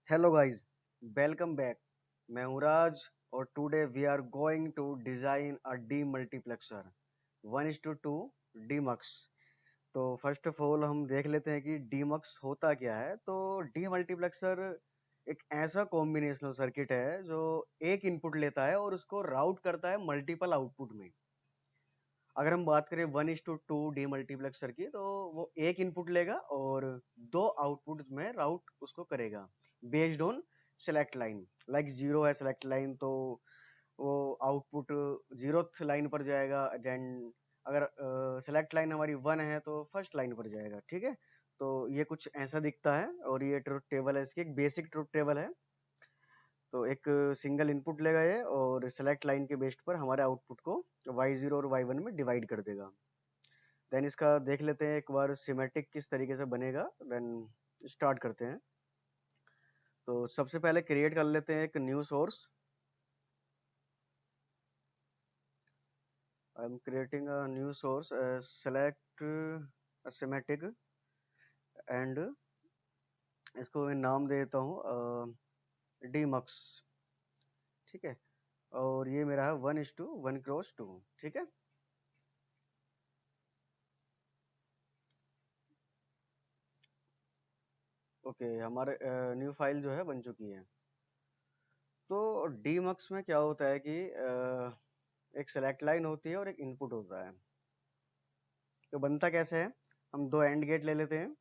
Hello guys, welcome back. मैं हूँ राज और today we are going to design a 1:2 demux. तो first of all हम देख लेते हैं कि डीमक्स होता क्या है। तो डी मल्टीप्लेक्सर एक ऐसा कॉम्बिनेशनल सर्किट है जो एक इनपुट लेता है और उसको राउट करता है मल्टीपल आउटपुट में। अगर हम बात करें 1:2 डी मल्टीप्लेक्सर की, तो वो एक इनपुट लेगा और दो आउटपुट में राउट उसको करेगा based on select line. Like zero है सेलेक्ट लाइन, तो वो आउटपुट जीरोथ लाइन पर जाएगा। देन अगर सेलेक्ट लाइन हमारी वन है तो फर्स्ट लाइन पर जाएगा। ठीक है, तो ये कुछ ऐसा दिखता है और ये ट्रुथ टेबल है, इसकी एक बेसिक ट्रुथ टेबल है। तो एक सिंगल इनपुट लेगा ये और सेलेक्ट लाइन के बेस्ड पर हमारे आउटपुट को y0 और y1 में डिवाइड कर देगा। देन इसका देख लेते हैं एक बार सिमेटिक किस तरीके से बनेगा। देन स्टार्ट करते हैं। तो सबसे पहले क्रिएट कर लेते हैं एक new source. I am creating a new source, select semantic and इसको मैं नाम दे देता हूँ डीमक्स। ठीक है, और ये मेरा है 1:1 क्रॉस 2। ठीक है, ओके, हमारे न्यू फाइल जो है बन चुकी है। तो डीमक्स में क्या होता है कि एक सेलेक्ट लाइन होती है और एक इनपुट होता है। तो बनता कैसे है, हम दो एंड गेट ले लेते हैं,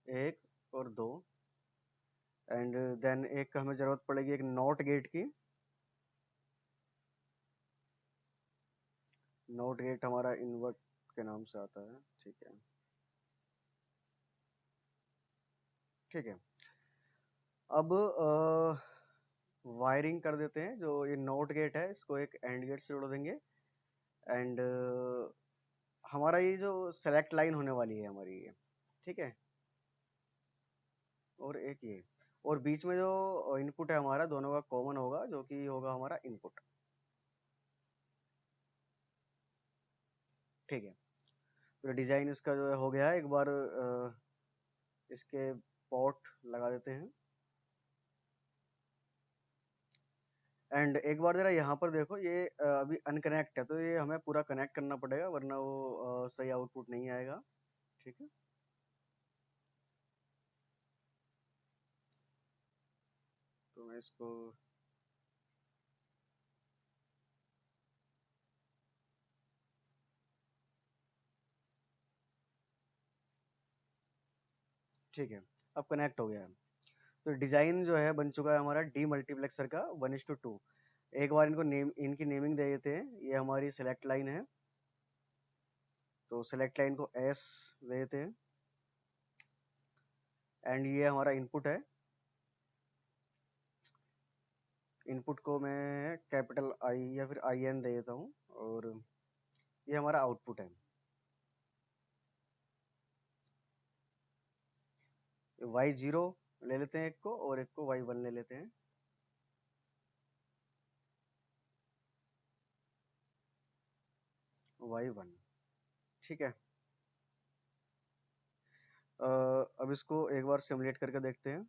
एक और दो। एंड देन एक हमें जरूरत पड़ेगी एक नॉट गेट की। नॉट गेट हमारा इन्वर्ट के नाम से आता है। ठीक है, ठीक है। अब वायरिंग कर देते हैं। जो ये नॉट गेट है इसको एक एंड गेट से जोड़ देंगे। एंड हमारा ये जो सेलेक्ट लाइन होने वाली है हमारी ये, ठीक है, और एक ये, और बीच में जो इनपुट है हमारा दोनों का कॉमन होगा जो कि होगा हमारा इनपुट। ठीक है, तो डिजाइन इसका जो है हो गया है। एक बार इसके पोर्ट लगा देते हैं। एंड एक बार जरा यहाँ पर देखो, ये अभी अनकनेक्ट है, तो ये हमें पूरा कनेक्ट करना पड़ेगा वरना वो सही आउटपुट नहीं आएगा। ठीक है, तो मैं इसको, ठीक है, अब कनेक्ट हो गया है। तो डिजाइन जो है बन चुका है हमारा डी मल्टीप्लेक्सर का 1:2। एक बार इनको नेम, इनकी नेमिंग दे देते हैं। ये हमारी सेलेक्ट लाइन है, तो सेलेक्ट लाइन को एस दे देते हैं। एंड ये हमारा इनपुट है, इनपुट को मैं कैपिटल आई या फिर आई एन दे देता हूँ। और ये हमारा आउटपुट है। y0 ले लेते हैं एक को, और एक को y1 ले लेते हैं। y1, ठीक है। अब इसको एक बार सिमुलेट करके देखते हैं।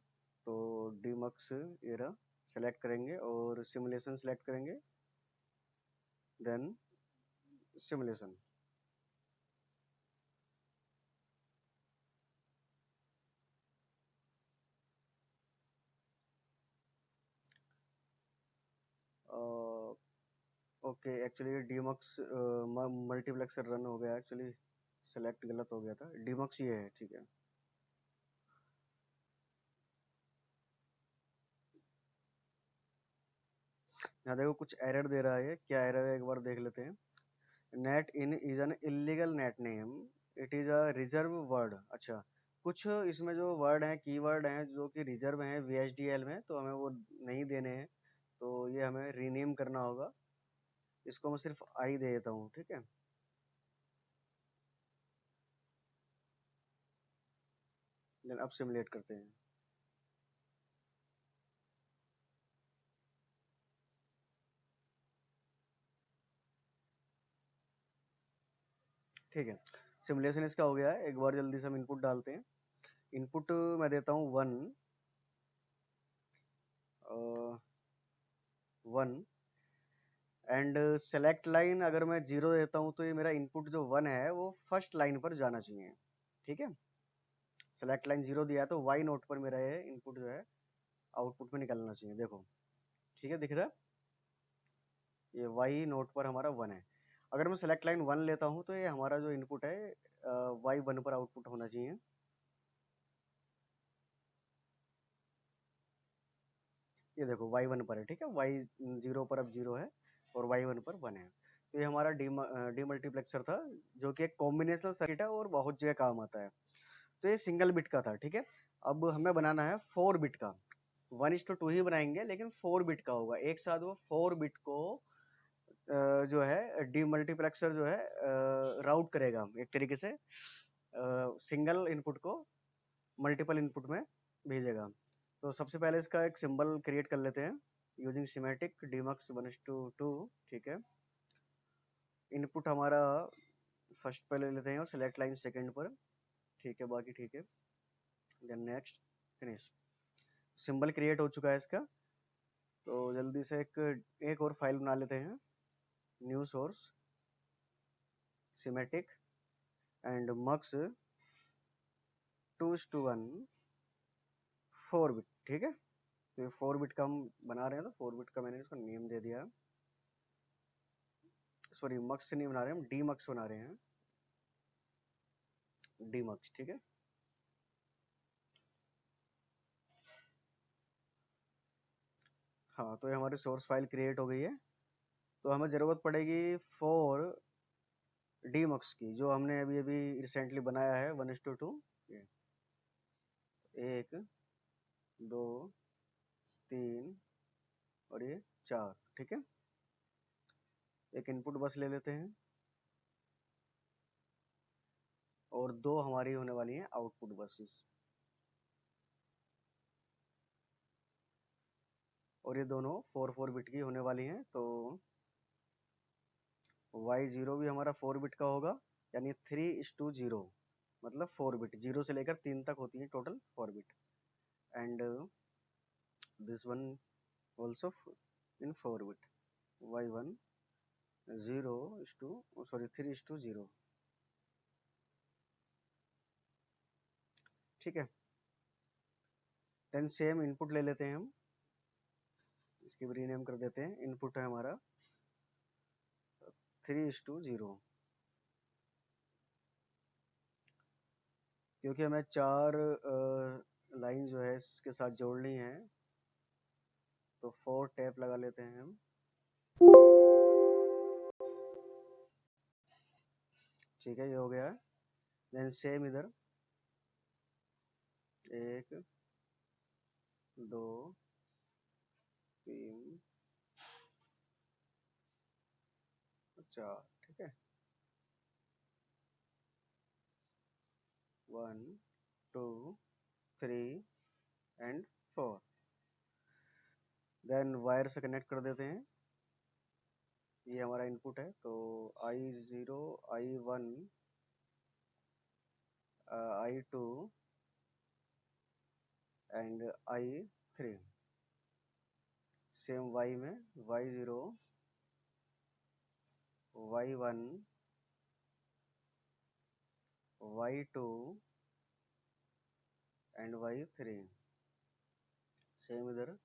तो डीमक्स एरा सेलेक्ट करेंगे और सिमुलेशन सेलेक्ट करेंगे, then simulation. Okay, actually demux multiplexer run हो गया एक्चुअली, सेलेक्ट गलत हो गया था। डीमक्स ये है, ठीक है। यहाँ देखो कुछ एरर दे रहा है, क्या एरर है एक बार देख लेते हैं। Net in is an illegal net name, it is a reserve word. अच्छा, कुछ इसमें जो वर्ड हैं, कीवर्ड हैं जो कि रिजर्व हैं VHDL में, तो हमें वो नहीं देने हैं। तो ये हमें रीनेम करना होगा। इसको मैं सिर्फ आई दे देता हूँ। ठीक है, देन अब सिमुलेट करते हैं। ठीक है, सिमुलेशन इसका हो गया है। एक बार जल्दी से हम इनपुट डालते हैं। इनपुट मैं देता हूँ 1 1 एंड सेलेक्ट लाइन अगर मैं 0 देता हूँ तो ये मेरा इनपुट जो 1 है वो फर्स्ट लाइन पर जाना चाहिए। ठीक है, सेलेक्ट लाइन 0 दिया है तो वाई नोट पर मेरा ये इनपुट जो है आउटपुट में निकलना चाहिए। देखो ठीक है, दिख रहा है, ये वाई नोट पर हमारा 1 है। अगर मैं सेलेक्ट लाइन 1 लेता हूँ तो ये हमारा जो इनपुट है वाई 1 पर आउटपुट होना चाहिए। ये देखो वाई 1 पर है, ठीक है, वाई 0 पर अब 0 है और वाई 1 पर 1 है। तो ये हमारा डीमल्टीप्लेक्सर था जो कि एक कॉम्बिनेशनल सर्किट है और बहुत जगह काम आता है। तो ये सिंगल बिट का था। ठीक है, अब हमें बनाना है 4 बिट का। 1:2 ही बनाएंगे लेकिन 4 बिट का होगा। एक साथ वो 4 बिट को जो है डीमल्टीप्लेक्सर जो है राउट करेगा एक तरीके से, सिंगल इनपुट को मल्टीपल इनपुट में भेजेगा। तो सबसे पहले इसका एक सिंबल क्रिएट कर लेते हैं यूजिंग सिमेटिक डीमक्स 1:2। ठीक है, इनपुट हमारा फर्स्ट पे ले लेते हैं और सिलेक्ट लाइन सेकंड पर। ठीक है, बाकी ठीक है, then next, finish. Symbol create हो चुका है इसका। तो जल्दी से एक और फाइल बना लेते हैं, new source symmetric and mux 2:1 4 bit. ठीक है, तो ये 4 बिट का हम बना रहे हैं, तो 4 बिट का मैंने इसको नेम दे दिया। सॉरी, मक्स नहीं बना रहे हैं, हम डी मक्स बना रहे हैं, डी मक्स। ठीक है, हाँ, तो ये हमारी सोर्स फाइल क्रिएट हो गई है। तो हमें ज़रूरत पड़ेगी 4 डी मक्स की, जो हमने अभी अभी रिसेंटली बनाया है 1:2। ये 1 2 3 और ये 4। ठीक है, एक इनपुट बस ले लेते हैं और 2 हमारी होने वाली हैं आउटपुट बसेस, और ये दोनों 4 बिट की होने वाली हैं। तो y0 भी हमारा 4 बिट का होगा, यानी 3:0, मतलब 4 बिट, 0 से लेकर 3 तक होती है total 4 bit. And this one also in 4 bit, y1 3:0। ठीक है, देन सेम इनपुट ले लेते हैं हम, इसकी भी रीनेम कर देते हैं। इनपुट है हमारा 3:0, क्योंकि हमें 4 लाइन जो है इसके साथ जोड़नी है, तो 4 टैप लगा लेते हैं हम। ठीक है, ये हो गया। देन सेम इधर 1 2 3 4। ठीक है, 1 2 3 एंड 4। देन वायर से कनेक्ट कर देते हैं। ये हमारा इनपुट है, तो I0 I1 I2 and I3। Same Y में Y0 Y1 Y2 and Y3। Same इधर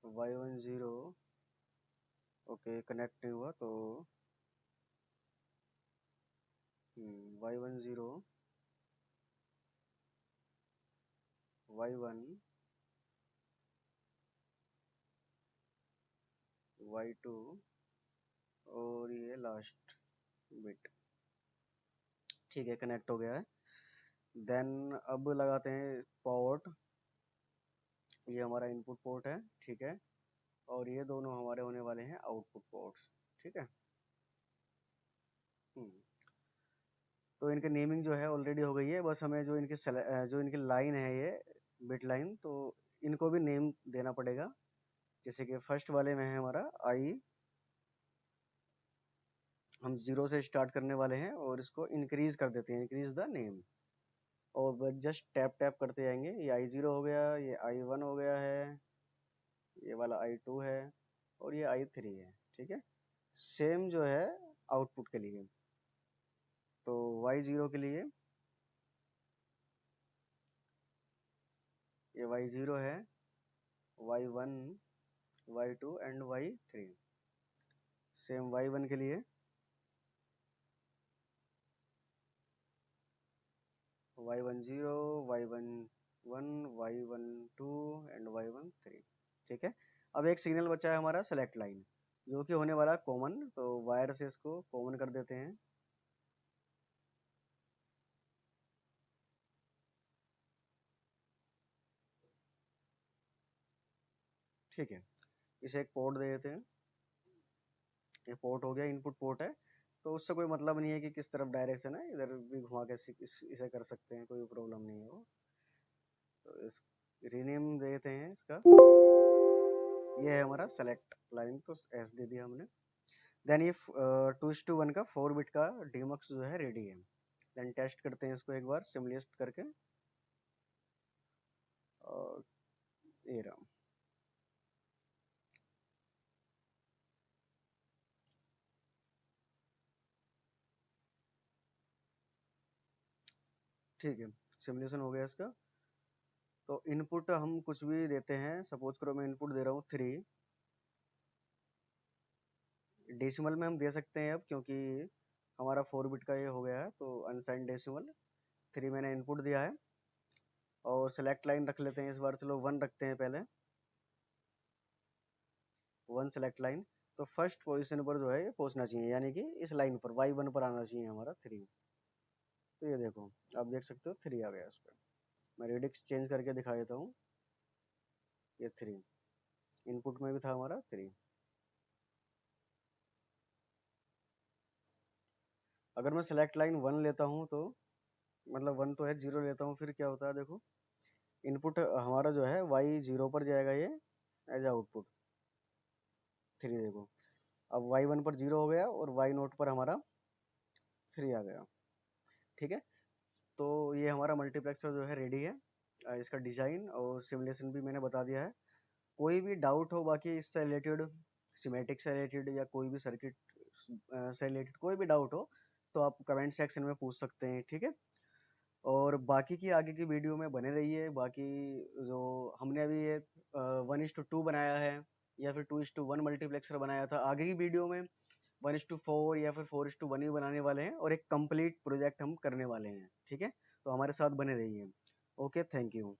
Y10। ओके, कनेक्ट नहीं हुआ, तो Y10 Y1 Y2 और ये लास्ट बिट। ठीक है, कनेक्ट हो गया है। देन अब लगाते हैं पोर्ट। ये हमारा इनपुट पोर्ट है, ठीक है, और ये दोनों हमारे होने वाले हैं आउटपुट पोर्ट्स। ठीक है, हम्म, तो इनके नेमिंग जो है ऑलरेडी हो गई है, बस हमें जो इनकी लाइन है ये बिट लाइन, तो इनको भी नेम देना पड़ेगा। जैसे कि फर्स्ट वाले में है हमारा आई, हम 0 से स्टार्ट करने वाले हैं और इसको इंक्रीज कर देते हैं, इंक्रीज द नेम, और बस जस्ट टैप टैप करते जाएंगे। ये I0 हो गया, ये I1 हो गया है, ये वाला I2 है और ये I3 है। ठीक है, सेम जो है आउटपुट के लिए। तो Y0 के लिए ये Y0 है, Y1, Y2 and Y3। Same Y1 के लिए Y10, Y11, Y12 and Y13। ठीक है, अब एक सिग्नल बचा है हमारा सेलेक्ट लाइन, जो कि होने वाला कॉमन। तो वायर से इसको कॉमन कर देते हैं। ठीक है, इसे एक पोर्ट दे देते हैं। ये पोर्ट हो गया, इनपुट पोर्ट है। तो उससे कोई मतलब नहीं है कि किस तरफ डायरेक्शन है, इधर भी घुमा के इसे कर सकते हैं, कोई प्रॉब्लम नहीं है वो। तो इस रीनेम दे देते हैं इसका। ये है हमारा सेलेक्ट लाइन, तो एस दे दिया हमने। देन ये 2:1 का 4 बिट का डीमक्स जो है रेडी है। देन टेस्ट करते हैं इसको एक बार सिमुलेट करके। और ये रहा। ठीक है, सिमुलेशन हो गया इसका। तो इनपुट हम कुछ भी देते हैं, सपोज करो मैं इनपुट दे रहा हूँ 3। डेसिमल में हम दे सकते हैं अब, क्योंकि हमारा 4 बिट का ये हो गया है। तो अनसाइंड डेसिमल 3 मैंने इनपुट दिया है। और सेलेक्ट लाइन रख लेते हैं इस बार, चलो 1 रखते हैं पहले। 1 सेलेक्ट लाइन। तो फर्स्ट पोजीशन पर जो है ये पहुंचना चाहिए, यानी कि इस लाइन पर Y1 पर आना चाहिए हमारा 3। तो ये देखो, आप देख सकते हो 3 आ गया इस पर। मैं रेडिक्स चेंज करके दिखा देता हूँ। ये 3 इनपुट में भी था हमारा 3। अगर मैं सेलेक्ट लाइन 1 लेता हूँ तो मतलब 1 तो है, 0 लेता हूँ, फिर क्या होता है देखो। इनपुट हमारा जो है Y0 पर जाएगा ये एज आउटपुट 3। देखो, अब Y1 पर 0 हो गया और Y0 पर हमारा 3 आ गया। ठीक है, तो ये हमारा मल्टीप्लेक्सर जो है रेडी है। इसका डिजाइन और सिमुलेशन भी मैंने बता दिया है। कोई भी डाउट हो बाकी इससे रिलेटेड, सिमेटिक से रिलेटेड या कोई भी सर्किट से रिलेटेड कोई भी डाउट हो, तो आप कमेंट सेक्शन में पूछ सकते हैं। ठीक है, और बाकी की आगे की वीडियो में बने रहिए। बाकी जो हमने अभी ये 1:2 बनाया है या फिर 2:1 मल्टीप्लेक्सर बनाया था, आगे की वीडियो में 1:4 या फिर 4:1 भी बनाने वाले हैं, और एक कंप्लीट प्रोजेक्ट हम करने वाले हैं। ठीक है, तो हमारे साथ बने रहिए। Okay, thank you.